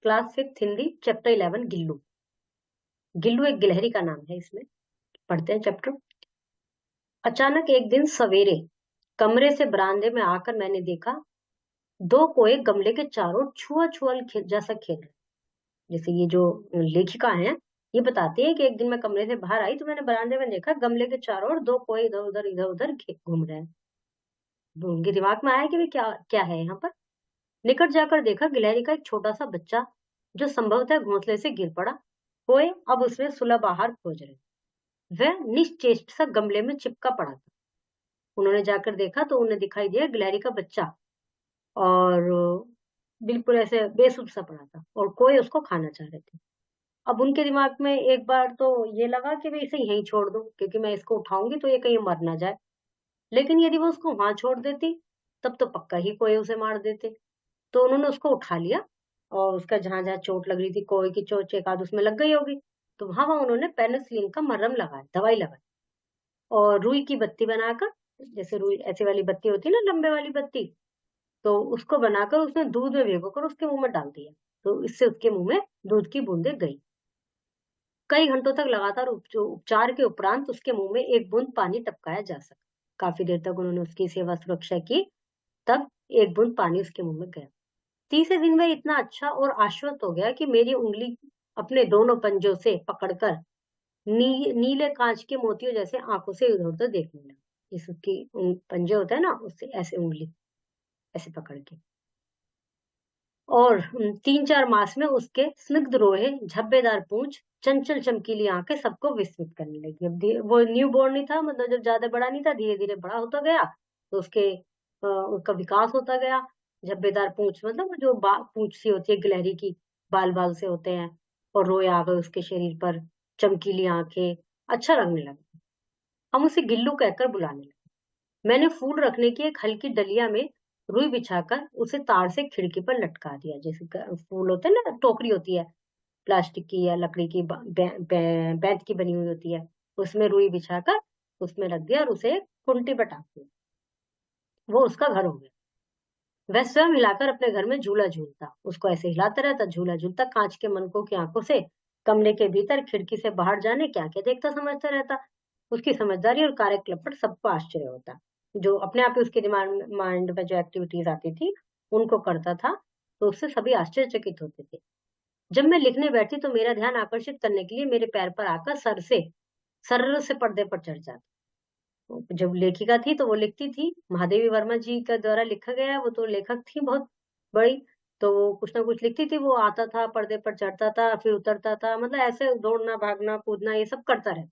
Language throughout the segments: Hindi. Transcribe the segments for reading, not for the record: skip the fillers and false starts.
Class 5 Hindi, chapter 11 Gillu. गिल्लू एक गिलहरी का नाम है। इसमें पढ़ते हैं चैप्टर। अचानक एक दिन सवेरे कमरे से बरामदे में आकर मैंने देखा, दो कोए गमले के चारों छुआ छुअल जैसा खेल रहे। जैसे ये जो लेखिका है, ये बताती है कि एक दिन मैं कमरे से बाहर आई तो मैंने बरामदे में देखा गमले के चारों ओर दो कोए इधर उधर घूम रहे हैं। तो उनके दिमाग में आया कि वे क्या क्या है यहाँ पर। निकट जाकर देखा गिलहरी का एक छोटा सा बच्चा, जो संभवतः घोंसले से गिर पड़ा। कोए अब उसमें सुलभ आहार खोज रहे। वह निश्चेष्ट सा गमले में चिपका पड़ा था। उन्होंने जाकर देखा तो उन्हें दिखाई दिया गिलहरी का बच्चा, और बिल्कुल ऐसे बेसुध सा पड़ा था, और कोई उसको खाना चाह रहे थे। अब उनके दिमाग में एक बार तो ये लगा कि मैं इसे यहीं छोड़ दूं, क्योंकि मैं इसको उठाऊंगी तो ये कहीं मर ना जाए। लेकिन यदि वो उसको वहां छोड़ देती, तब तो पक्का ही कोई उसे मार देते। तो उन्होंने उसको उठा लिया, और उसका जहां जहां चोट लग रही थी, कोई की चोट एक आध उसमें लग गई होगी, तो वहां वहां उन्होंने पेनिसिलिन का मरहम लगाया, दवाई लगाई, और रुई की बत्ती बनाकर, जैसे रुई ऐसी वाली बत्ती होती है ना, लंबे वाली बत्ती, तो उसको बनाकर उसने दूध में भिगोकर उसके मुंह में डाल दिया। तो इससे उसके मुंह में दूध की बूंदें गई। कई घंटों तक लगातार उपचार के उपरांत उसके मुंह में एक बूंद पानी टपकाया जा सका। काफी देर तक उन्होंने उसकी सेवा सुरक्षा की, तब एक बूंद पानी उसके मुंह में गया। तीसरे दिन वह इतना अच्छा और आश्वस्त हो गया कि मेरी उंगली अपने दोनों पंजों से पकड़कर नीले कांच के मोतियों जैसे आंखों से इधर उधर देखने लगा। जिस उसकी पंजे होते हैं ना, उससे ऐसे उंगली ऐसे पकड़ के। और 3-4 मास में उसके स्निग्ध रोए, झब्बेदार पूंछ, चंचल चमकीली आंखें सबको विस्मित करने लगी। अब वो न्यू बॉर्न नहीं था, मतलब जब ज्यादा बड़ा नहीं था, धीरे धीरे बड़ा होता गया, तो उसका विकास होता गया। झब्बेदार पूंछ मतलब वो जो पूंछ सी होती है गिलहरी की, बाल बाल से होते हैं, और रोए आ गए उसके शरीर पर, चमकीली आंखें, अच्छा लगने लगा। हम उसे गिल्लू कहकर बुलाने लगे। मैंने फूल रखने की एक हल्की डलिया में रुई बिछाकर उसे तार से खिड़की पर लटका दिया। जैसे फूल होते हैं ना, टोकरी होती है प्लास्टिक की या लकड़ी की, बैंत की बनी हुई होती है, उसमें रुई बिछाकर उसमें रख दिया, और उसे कुंटी पर टांग दिया। वो उसका घर हो गया। वह स्वयं हिलाकर अपने घर में झूला झूलता, उसको ऐसे हिलाता रहता, झूला झूलता, कांच के मनकों की आंखों से कमरे के भीतर खिड़की से बाहर जाने क्या क्या देखता समझता रहता। उसकी समझदारी और कार्यकलाप पर सबको आश्चर्य होता। जो अपने आप ही उसके दिमाग माइंड में जो एक्टिविटीज आती थी, उनको करता था, तो उससे सभी आश्चर्यचकित होते थे। जब मैं लिखने बैठी तो मेरा ध्यान आकर्षित करने के लिए मेरे पैर पर आकर सर्र से पर्दे पर चढ़ जाता। जब लेखिका थी तो वो लिखती थी, महादेवी वर्मा जी का द्वारा लिखा गया है, वो तो लेखक थी बहुत बड़ी, तो वो कुछ ना कुछ लिखती थी, वो आता था, पर्दे पर चढ़ता था, फिर उतरता था, मतलब ऐसे दौड़ना भागना कूदना ये सब करता रहता।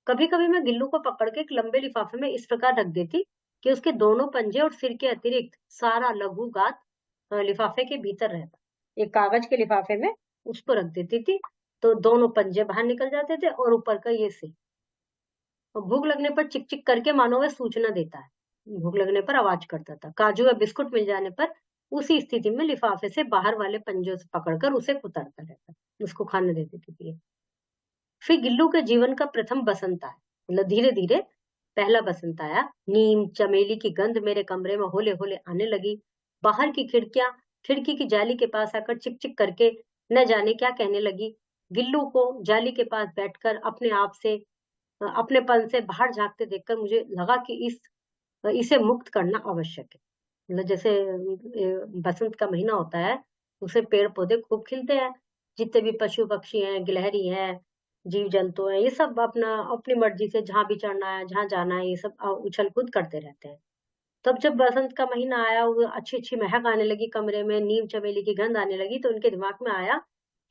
कभी कभी मैं गिल्लू को पकड़ के एक लंबे लिफाफे में इस प्रकार रख देती कि उसके दोनों पंजे और सिर के अतिरिक्त सारा लघु गात लिफाफे के भीतर रहता। एक कागज के लिफाफे में उसको रख देती थी, तो दोनों पंजे बाहर निकल जाते थे, और ऊपर का ये सिर। और भूख लगने पर चिक चिक करके मानो वह सूचना देता है, भूख लगने पर आवाज करता था। काजू या बिस्कुट मिल जाने पर उसी स्थिति में लिफाफे से बाहर वाले पंजों से पकड़कर उसे कुतरता रहता, उसको खाने देती थी। फिर गिल्लू के जीवन का प्रथम बसंत आया, मतलब धीरे धीरे पहला बसंत आया। नीम चमेली की गंध मेरे कमरे में होले होले आने लगी। बाहर की खिड़की की जाली के पास आकर चिक चिक करके न जाने क्या कहने लगी। गिल्लू को जाली के पास बैठकर अपनेपन से बाहर झांकते देखकर मुझे लगा कि इसे मुक्त करना आवश्यक है। मतलब जैसे बसंत का महीना होता है, उसे पेड़ पौधे खूब खिलते हैं, जितने भी पशु पक्षी हैं, गिलहरी है, जीव जंतु हैं, ये सब अपना अपनी मर्जी से जहां भी चढ़ना है, जहां जाना है, ये सब उछल कूद करते रहते हैं। तब जब बसंत का महीना आया, वो अच्छी अच्छी महक आने लगी कमरे में, नीम चमेली की गंध आने लगी, तो उनके दिमाग में आया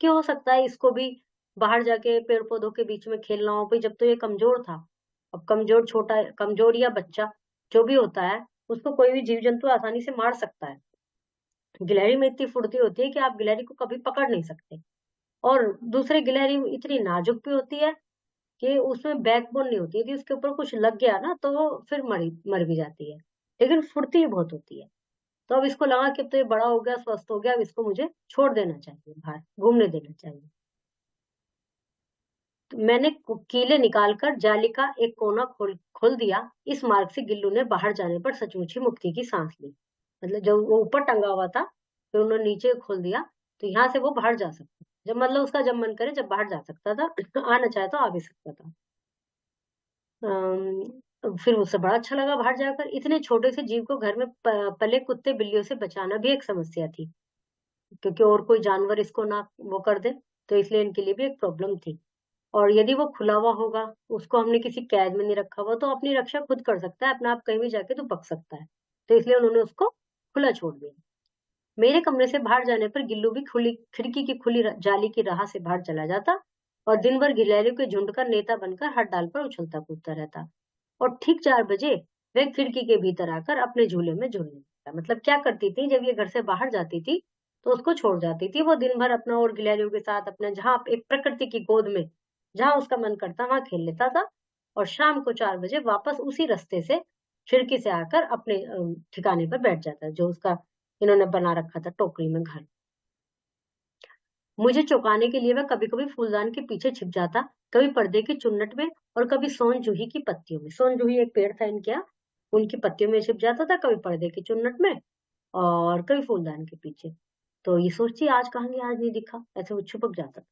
कि हो सकता है इसको भी बाहर जाके पेड़ पौधों के बीच में खेलना हो। भाई जब तो ये कमजोर था, अब कमजोर या बच्चा जो भी होता है, उसको कोई भी जीव जंतु आसानी से मार सकता है। गिलहरी में इतनी फुर्ती होती है कि आप गिलहरी को कभी पकड़ नहीं सकते। और दूसरे गिलहरी इतनी नाजुक भी होती है कि उसमें बैकबोन नहीं होती, यदि उसके ऊपर कुछ लग गया ना तो वो फिर मर भी जाती है, लेकिन फुर्ती भी बहुत होती है। तो अब इसको लगा कि अब तो ये बड़ा हो गया, स्वस्थ हो गया, अब इसको मुझे छोड़ देना चाहिए, बाहर घूमने देना चाहिए। तो मैंने कीले निकालकर जाली का एक कोना खोल खोल दिया। इस मार्ग से गिल्लू ने बाहर जाने पर सचमुच ही मुक्ति की सांस ली। मतलब जब वो ऊपर टंगा हुआ था, फिर उन्होंने नीचे खोल दिया, तो यहाँ से वो बाहर जा सकता, जब मतलब उसका जब मन करे जब बाहर जा सकता था आना चाहे तो आ भी सकता था। फिर उसे बड़ा अच्छा लगा बाहर जाकर। इतने छोटे से जीव को घर में पले कुत्ते बिल्लियों से बचाना भी एक समस्या थी, क्योंकि और कोई जानवर इसको ना वो कर दे, तो इसलिए इनके लिए भी एक प्रॉब्लम थी। और यदि वो खुला हुआ होगा, उसको हमने किसी कैद में नहीं रखा हुआ, तो अपनी रक्षा खुद कर सकता है, अपना आप कहीं भी जाके तो पक सकता है। तो इसलिए उन्होंने उसको खुला छोड़ दिया। मेरे कमरे से बाहर जाने पर गिल्लू भी खुली खिड़की की खुली जाली की राह से बाहर चला जाता और दिन भर गिलहरियों के झुंड का नेता बनकर हर डाल पर उछलता कूदता रहता। और ठीक 4 बजे वह खिड़की के भीतर आकर अपने झूले में झूलने लगता। मतलब क्या करती थी, जब ये घर से बाहर जाती थी तो उसको छोड़ जाती थी, वो दिन भर अपना और गिलहरियों के साथ अपना जहाँ एक प्रकृति की गोद में जहाँ उसका मन करता वहां खेल लेता था। और शाम को 4 बजे वापस उसी रास्ते से खिड़की से आकर अपने ठिकाने पर बैठ जाता, जो उसका इन्होंने बना रखा था टोकरी में घर। मुझे चौंकाने के लिए वह कभी-कभी फूलदान के पीछे छिप जाता, कभी पर्दे की चुन्नट में और कभी सोन जूही की पत्तियों में। सोन जूही एक पेड़ था इनके यहाँ, उनकी पत्तियों में छिप जाता था, कभी पर्दे की चुन्नट में और कभी फूलदान के पीछे। तो ये सोचती आज कहाँ गया, आज नहीं दिखा, ऐसे वो छुपक जाता था।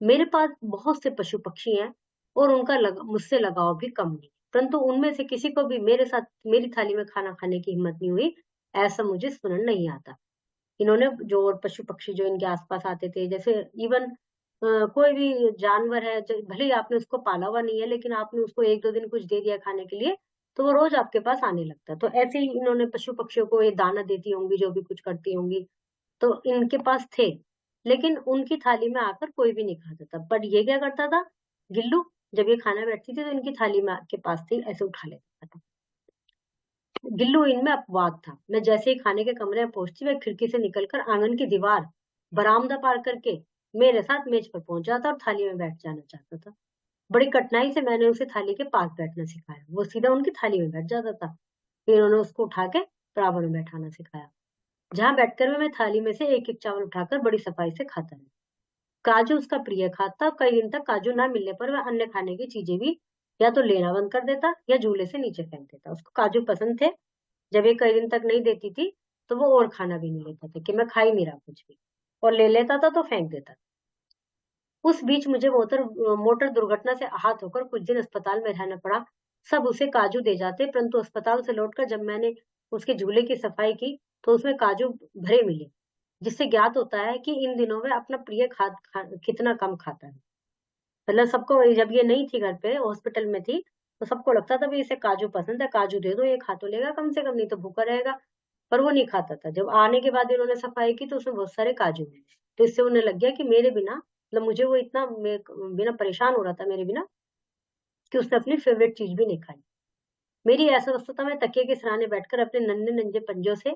मेरे पास बहुत से पशु पक्षी हैं और उनका मुझसे लगाव भी कम नहीं, परंतु उनमें से किसी को भी मेरे साथ मेरी थाली में खाना खाने की हिम्मत नहीं हुई, ऐसा मुझे सुनने नहीं आता। इन्होंने जो और पशु पक्षी जो इनके आसपास आते थे, जैसे इवन कोई भी जानवर है, भले ही आपने उसको पाला हुआ नहीं है, लेकिन आपने उसको 1-2 दिन कुछ दे दिया खाने के लिए, तो वो रोज आपके पास आने लगता है। तो ऐसे ही इन्होंने पशु पक्षियों को ये दाना देती होंगी, जो भी कुछ करती होंगी, तो इनके पास थे, लेकिन उनकी थाली में आकर कोई भी नहीं खाता था। बट ये क्या करता था, गिल्लू, जब ये खाना बैठती थी तो इनकी थाली में के पास थी, ऐसे उठा लेता था। गिल्लू इनमें अपवाद था। मैं जैसे ही खाने के कमरे में पहुंचती, वह खिड़की से निकलकर आंगन की दीवार, बरामदा पार करके मेरे साथ मेज पर पहुंच जाता और थाली में बैठ जाना चाहता था। बड़ी कठिनाई से मैंने उसे थाली के पास बैठना सिखाया, वो सीधा उनकी थाली में बैठ जाता था। फिर उन्होंने उसको उठा के बराबर में बैठाना सिखाया, जहां बैठकर मैं थाली में से एक एक चावल उठाकर बड़ी सफाई से खाता रहा। काजू उसका प्रिय खाद्य था। कई दिन तक काजू ना मिलने पर वह अन्य खाने की चीजें भी या तो लेना बंद कर देता या झूले से नीचे फेंक देता। उसको काजू पसंद थे। जब ये कई दिन तक नहीं देती थी, तो वो और खाना भी नहीं लेता था कि मैं खा ही नहीं रहा कुछ भी, और ले लेता था तो फेंक देता। उस बीच मुझे मोटर दुर्घटना से आहत होकर कुछ दिन अस्पताल में रहना पड़ा। सब उसे काजू दे जाते, परंतु अस्पताल से लौटकर जब मैंने उसके झूले की सफाई की, तो उसमें काजू भरे मिले, जिससे ज्ञात होता है कि इन दिनों में अपना प्रिय कितना कम खाता है। मतलब सबको, जब ये नहीं थी घर पे, हॉस्पिटल में थी, तो सबको लगता था भी इसे काजू पसंद है, काजू दे दो ये खा तो लेगा कम से कम, नहीं तो भूखा रहेगा। पर वो नहीं खाता था। जब आने के बाद इन्होंने सफाई की तो उसमें बहुत सारे काजू मिले, तो इससे उन्हें लग गया कि मेरे बिना, मतलब मुझे वो इतना बिना परेशान हो रहा था मेरे बिना, कि उसने अपनी फेवरेट चीज भी नहीं खाई। मेरी अवस्था में तकिए के सराहने बैठकर अपने नन्हे नंजे पंजों से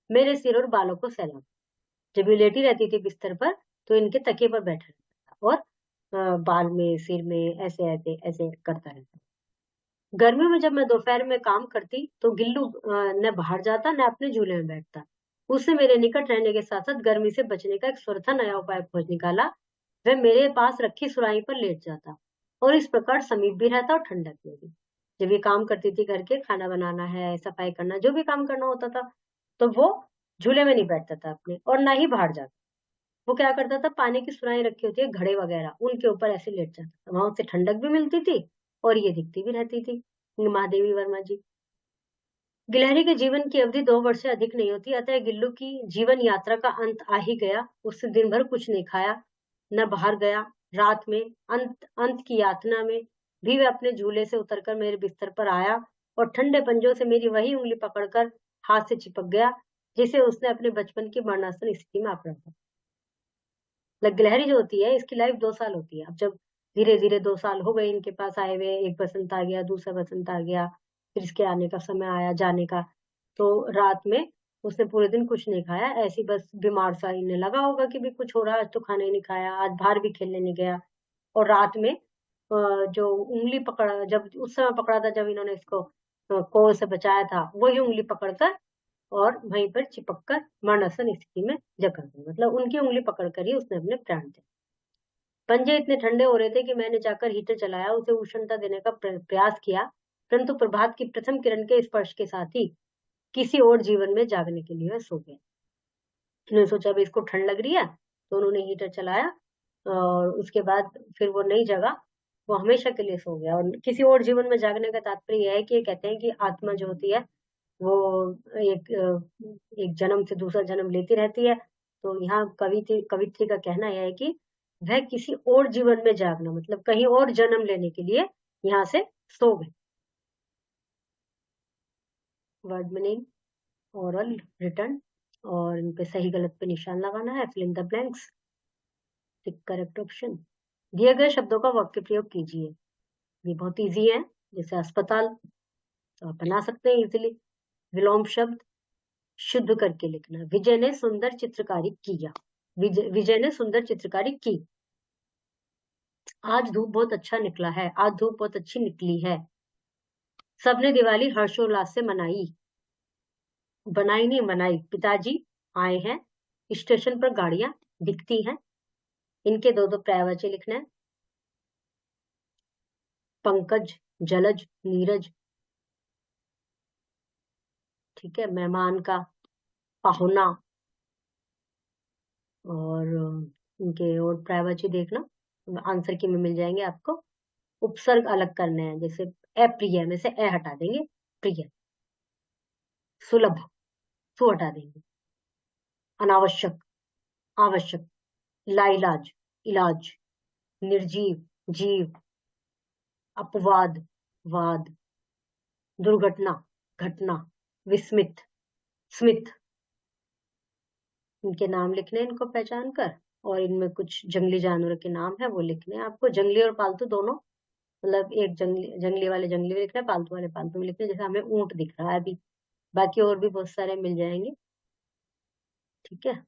मेरे सिर और बालों को सहलाता। जब ये लेटी रहती थी बिस्तर पर, तो इनके तकिए पर बैठा रहता था और बाल में, सिर में ऐसे ऐसे ऐसे करता रहता। गर्मियों में जब मैं दोपहर में काम करती, तो गिल्लू न बाहर जाता न अपने झूले में बैठता। उसने मेरे निकट रहने के साथ साथ गर्मी से बचने का एक स्वरथा नया उपाय खोज निकाला। वह मेरे पास रखी सुराही पर लेट जाता और इस प्रकार समीप भी रहता और ठंडक में भी। जब ये काम करती थी, घर के खाना बनाना है, सफाई करना, जो भी काम करना होता था, तो वो झूले में नहीं बैठता था अपने, और ना ही बाहर जाता। वो क्या करता था, पानी की सुराही रखी होती है, घड़े वगैरह, उनके ऊपर ऐसे लेट जाता था। वहां उससे ठंडक भी मिलती थी और ये दिखती भी रहती थी, महादेवी वर्मा जी। गिलहरी के जीवन की अवधि 2 वर्ष से अधिक नहीं होती, अतः गिल्लू की जीवन यात्रा का अंत आ ही गया। उसने दिन भर कुछ नहीं खाया, न बाहर गया। रात में अंत अंत की यातना में भी वह अपने झूले से उतरकर मेरे बिस्तर पर आया और ठंडे पंजों से मेरी वही उंगली पकड़कर हाथ से चिपक गया, जिसे उसने अपने बचपन की मरणासन स्थिति में आंकड़ा था। गिलहरी जो होती है, इसकी लाइफ 2 साल होती है। अब जब धीरे धीरे 2 साल हो गए इनके पास आए हुए, एक बसंत आ गया, दूसरा बसंत आ गया, फिर इसके आने का समय आया, जाने का। तो रात में उसने पूरे दिन कुछ नहीं खाया, ऐसी बस बीमार सा इन्हें लगा होगा कि भी कुछ हो रहा है, आज तो खाना ही नहीं खाया, आज बाहर भी खेलने नहीं गया। और रात में जो उंगली पकड़ा, जब उस समय पकड़ा था जब इन्होंने इसको कोल से बचाया था, वही उंगली पकड़कर और वहीं पर चिपक कर मरणासन स्थिति में जकड़ दी। मतलब उनकी उंगली पकड़कर ही उसने अपने प्राण दिए। पंजे इतने ठंडे हो रहे थे कि मैंने जाकर हीटर चलाया, उसे उष्णता देने का प्रयास किया, परंतु प्रभात की प्रथम किरण के स्पर्श के साथ ही किसी और जीवन में जागने के लिए वह सो गया। उन्होंने सोचा भी इसको ठंड लग रही है, तो उन्होंने हीटर चलाया और उसके बाद फिर वो नहीं जगा, वो हमेशा के लिए सो गया। और किसी और जीवन में जागने का तात्पर्य यह है कि ये कहते हैं कि आत्मा जो होती है वो एक जन्म से दूसरा जन्म लेती रहती है। तो यहाँ कवित्री का कहना यह है कि वह किसी और जीवन में जागना मतलब कहीं और जन्म लेने के लिए यहाँ से सो गए। वर्ड मीनिंग, ओरल, रिटर्न, और इन पे सही गलत पे निशान लगाना है। Fill in the blanks, tick correct option. दिए गए शब्दों का वाक्य प्रयोग कीजिए। ये बहुत इजी है, जैसे अस्पताल तो आप बना सकते हैं इजीली। विलोम शब्द शुद्ध करके लिखना। विजय ने सुंदर चित्रकारी किया, विजय ने सुंदर चित्रकारी की। आज धूप बहुत अच्छा निकला है, आज धूप बहुत अच्छी निकली है। सबने दिवाली हर्षोल्लास से मनाई, बनाई नहीं मनाई। पिताजी आए हैं, स्टेशन पर गाड़ियां दिखती हैं। इनके दो दो पर्यायवाची लिखना है। पंकज, जलज, नीरज। ठीक है, मेहमान का पाहुना। और इनके और पर्यायवाची देखना, आंसर की में मिल जाएंगे आपको। उपसर्ग अलग करने हैं, जैसे अप्रिय में से ए हटा देंगे, प्रिय। सुलभ, सु हटा देंगे। अनावश्यक, आवश्यक। लाइलाज, इलाज। निर्जीव, जीव। अपवाद, वाद। दुर्घटना, घटना। विस्मित, स्मित। इनके नाम लिखने हैं, इनको पहचान कर। और इनमें कुछ जंगली जानवरों के नाम है वो लिखने हैं आपको, जंगली और पालतू दोनों। मतलब एक जंगली वाले जंगली में लिखना है, पालतू वाले पालतू में लिखना है। जैसे हमें ऊंट दिख रहा है अभी, बाकी और भी बहुत सारे मिल जाएंगे। ठीक है।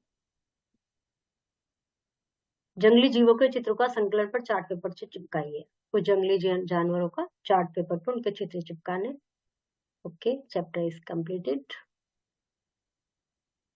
जंगली जीवों के चित्रों का संकलन पर चार्ट पेपर से चिपकाइए। कुछ जंगली जानवरों का चार्ट पेपर पर उनके चित्र चिपकाने। Okay, chapter is completed.